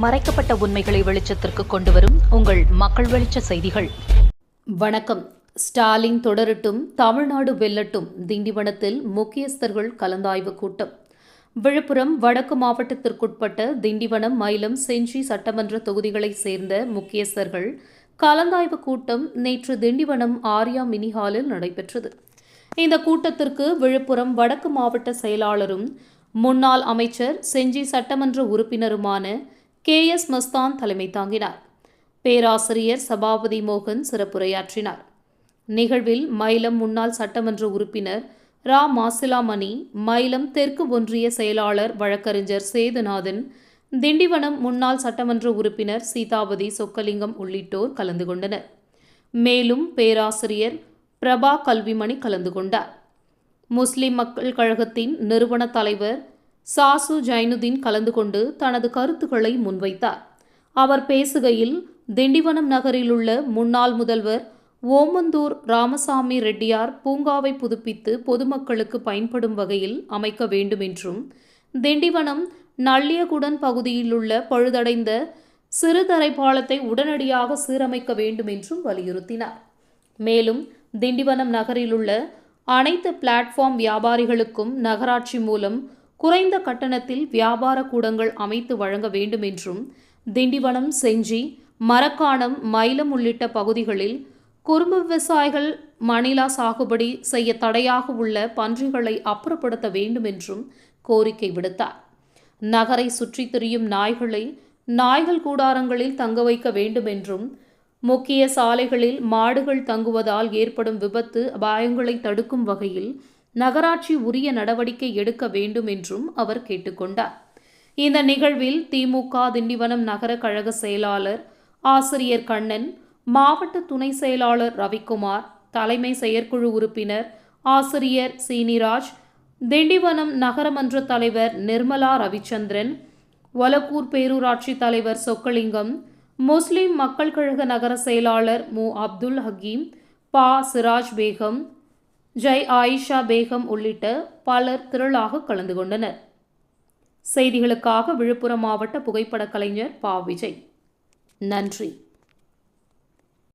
மறைக்கப்பட்ட உண்மைகளை வெளிச்சத்திற்கு கொண்டுவரும் உங்கள் மக்கள் வெளிச்ச செய்திகள். வணக்கம். ஸ்டாலின் தொடரட்டும், தமிழ்நாடு வெல்லட்டும். திண்டிவனத்தில் முக்கியஸ்தர்கள் கலந்தாய்வு கூட்டம். விழுப்புரம் வடக்கு மாவட்டத்திற்குட்பட்ட திண்டிவனம், மயிலம், செஞ்சி சட்டமன்ற தொகுதிகளைச் சேர்ந்த முக்கியஸ்தர்கள் கலந்தாய்வு கூட்டம் நேற்று திண்டிவனம் ஆர்யா மினி ஹாலில் நடைபெற்றது. இந்த கூட்டத்திற்கு விழுப்புரம் வடக்கு மாவட்ட செயலாளரும் முன்னாள் அமைச்சர், செஞ்சி சட்டமன்ற உறுப்பினருமான KS மஸ்தான் தலைமை தாங்கினார். பேராசிரியர் சபாபதி மோகன் சிறப்புரையாற்றினார். நிகழ்வில் மயிலம் முன்னாள் சட்டமன்ற உறுப்பினர் ரா மாசிலாமணி, மயிலம் தெற்கு ஒன்றிய செயலாளர் வழக்கறிஞர் சேதுநாதன், திண்டிவனம் முன்னாள் சட்டமன்ற உறுப்பினர் சீதாபதி சொக்கலிங்கம் உள்ளிட்டோர் கலந்து கொண்டனர். மேலும் பேராசிரியர் பிரபா கல்விமணி கலந்து கொண்டார். முஸ்லிம் மக்கள் கழகத்தின் நிறுவன தலைவர் சாசு ஜைனுதீன் கலந்து கொண்டு தனது கருத்துக்களை முன்வைத்தார். அவர் பேசுகையில், திண்டிவனம் நகரில் உள்ள முன்னாள் முதல்வர் ஓமந்தூர் ராமசாமி ரெட்டியார் பூங்காவை புதுப்பித்து பொதுமக்களுக்கு பயன்படும் வகையில் அமைக்க வேண்டும் என்றும், திண்டிவனம் நல்லியகுடன் பகுதியில் உள்ள பழுதடைந்த சிறுதரை பாலத்தை உடனடியாக சீரமைக்க வேண்டும் என்றும் வலியுறுத்தினார். மேலும் திண்டிவனம் நகரில் உள்ள அனைத்து பிளாட்ஃபார்ம் வியாபாரிகளுக்கும் நகராட்சி மூலம் குறைந்த கட்டணத்தில் வியாபார கூடங்கள் அமைத்து வழங்க வேண்டும் என்றும், திண்டிவனம், செஞ்சி, மரக்காணம், மயிலம் உள்ளிட்ட பகுதிகளில் குறும்பு விவசாயிகள் மணிலா சாகுபடி செய்ய தடையாக உள்ள பன்றிகளை அப்புறப்படுத்த வேண்டும் என்றும் கோரிக்கை விடுத்தார். நகரை சுற்றித் திரியும் நாய்களை நாய்கள் கூடாரங்களில் தங்க வைக்க வேண்டும் என்றும், முக்கிய சாலைகளில் மாடுகள் தங்குவதால் ஏற்படும் விபத்து அபாயங்களை தடுக்கும் வகையில் நகராட்சி உரிய நடவடிக்கை எடுக்க வேண்டும் என்றும் அவர் கேட்டுக்கொண்டார். இந்த நிகழ்வில் திமுக திண்டிவனம் நகர கழக செயலாளர் ஆசிரியர் கண்ணன், மாவட்ட துணை செயலாளர் ரவிக்குமார், தலைமை செயற்குழு உறுப்பினர் ஆசிரியர் சீனிராஜ், திண்டிவனம் நகரமன்ற தலைவர் நிர்மலா ரவிச்சந்திரன், ஒலக்கூர் பேரூராட்சி தலைவர் சொக்கலிங்கம், முஸ்லிம் மக்கள் கழக நகர செயலாளர் மு அப்துல் ஹக்கீம், பா சிராஜ் பேகம், ஜெய் ஆயிஷா பேகம் உள்ளிட்ட பலர் திரளாக கலந்து கொண்டனர். செய்திகளுக்காக விழுப்புரம் மாவட்ட புகைப்பட கலைஞர் பா விஜய். நன்றி.